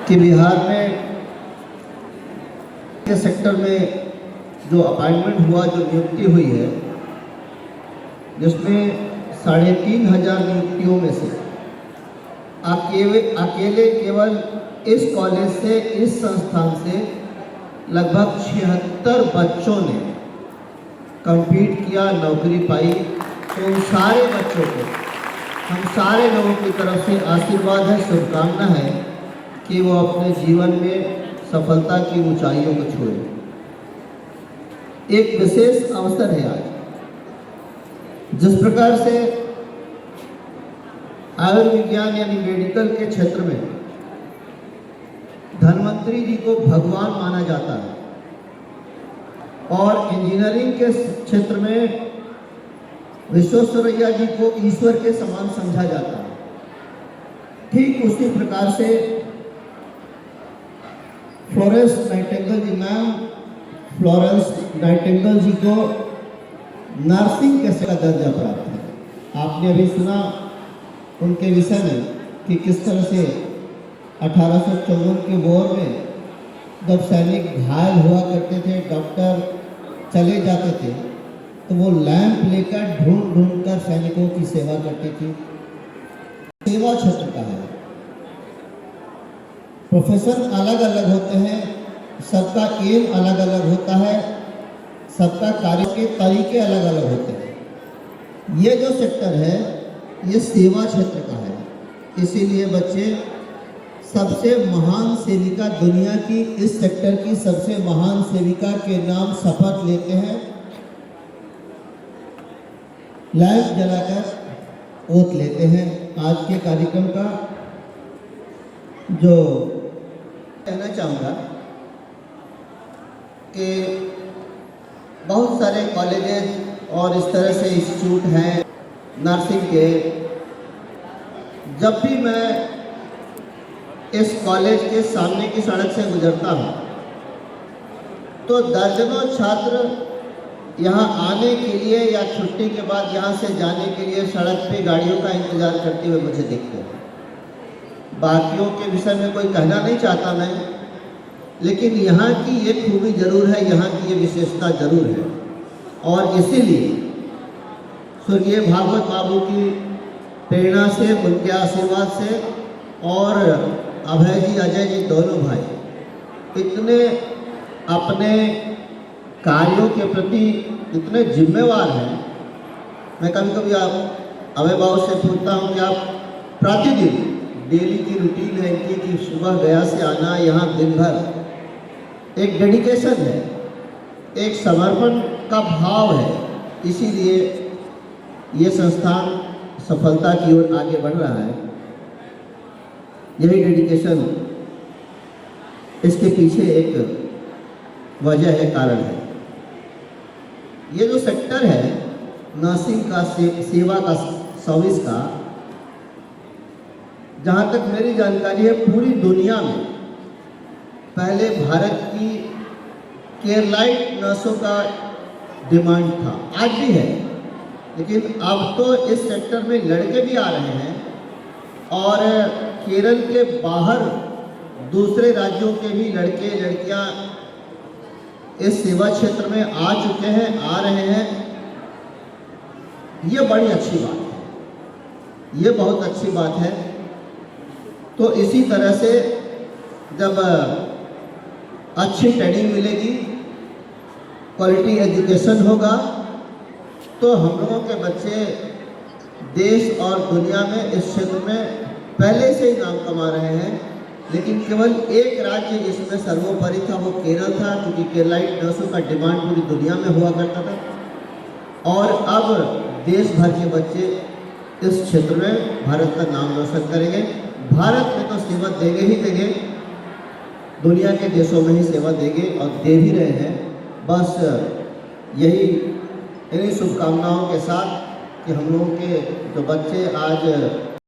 कि बिहार में के सेक्टर में जो अपॉइंटमेंट हुआ, जो नियुक्ति हुई है, जिसमें 3,500 नियुक्तियों में से अकेले केवल इस कॉलेज से, इस संस्थान से लगभग 76 बच्चों ने कम्पीट किया, नौकरी पाई। तो उन सारे बच्चों को हम सारे लोगों की तरफ से आशीर्वाद है, शुभकामना है कि वो अपने जीवन में सफलता की ऊंचाइयों को छुए। एक विशेष अवसर है आज। जिस प्रकार से आयुर्विज्ञान यानी मेडिकल के क्षेत्र में धन्वंतरी जी को भगवान माना जाता है और इंजीनियरिंग के क्षेत्र में विश्वेश्वरैया जी को ईश्वर के समान समझा जाता है, ठीक उसी प्रकार से फ्लोरेंस नाइटिंगेल जी, मैम फ्लोरेंस नाइटिंगेल जी को नर्सिंग कैसे का दर्जा प्राप्त है। आपने अभी सुना उनके विषय में कि किस तरह से 1854 के वॉर में जब सैनिक घायल हुआ करते थे, डॉक्टर चले जाते थे, तो वो लैंप लेकर ढूंढ कर सैनिकों की सेवा करती थी। सेवा क्षेत्र का है, प्रोफेशन अलग अलग होते हैं, सबका एम अलग अलग होता है, सबका कार्य के तरीके अलग अलग होते हैं। ये जो सेक्टर है ये सेवा क्षेत्र का है, इसीलिए बच्चे सबसे महान सेविका, दुनिया की इस सेक्टर की सबसे महान सेविका के नाम शपथ लेते हैं, लैंप जलाकर ओथ लेते हैं। आज के कार्यक्रम का जो कहना चाहूँगा कि बहुत सारे कॉलेजेस और इस तरह से इंस्टीट्यूट हैं नर्सिंग के। जब भी मैं इस कॉलेज के सामने की सड़क से गुजरता हूँ तो दर्जनों छात्र यहाँ आने के लिए या छुट्टी के बाद यहाँ से जाने के लिए सड़क पे गाड़ियों का इंतज़ार करते हुए मुझे दिखते हैं। बाकियों के विषय में कोई कहना नहीं चाहता मैं, लेकिन यहाँ की ये खूबी जरूर है, यहाँ की ये विशेषता जरूर है। और इसीलिए स्वर्गीय भागवत बाबू की प्रेरणा से, उनके आशीर्वाद से और अभय जी, अजय जी, दोनों भाई इतने अपने कार्यों के प्रति इतने जिम्मेवार हैं। मैं कभी कभी आप अभय बाबू से पूछता हूँ कि आप प्रतिदिन डेली की रूटीन है इनकी कि सुबह गया से आना, यहाँ दिन भर एक डेडिकेशन है, एक समर्पण का भाव है, इसीलिए ये संस्थान सफलता की ओर आगे बढ़ रहा है। यही डेडिकेशन इसके पीछे एक वजह है, कारण है। ये जो सेक्टर है नर्सिंग का, सेवा का, सर्विस का, जहाँ तक मेरी जानकारी है पूरी दुनिया में पहले भारत की केरलाइट नर्सों का डिमांड था, आज भी है, लेकिन अब तो इस सेक्टर में लड़के भी आ रहे हैं और केरल के बाहर दूसरे राज्यों के भी लड़के लड़कियां इस सेवा क्षेत्र में आ चुके हैं, आ रहे हैं। ये बड़ी अच्छी बात है, ये बहुत अच्छी बात है। तो इसी तरह से जब अच्छी ट्रेनिंग मिलेगी, क्वालिटी एजुकेशन होगा, तो हम लोगों के बच्चे देश और दुनिया में इस क्षेत्र में पहले से ही नाम कमा रहे हैं। लेकिन केवल एक राज्य इसमें सर्वोपरि था, वो केरल था, क्योंकि केरलाइट नर्सों का डिमांड पूरी दुनिया में हुआ करता था। और अब देश भर के बच्चे इस क्षेत्र में भारत का नाम रोशन करेंगे। भारत में तो सेवा देंगे ही देंगे, दुनिया के देशों में ही सेवा देंगे और दे भी रहे हैं। बस यही इन्हीं शुभकामनाओं के साथ कि हम लोगों के जो बच्चे आज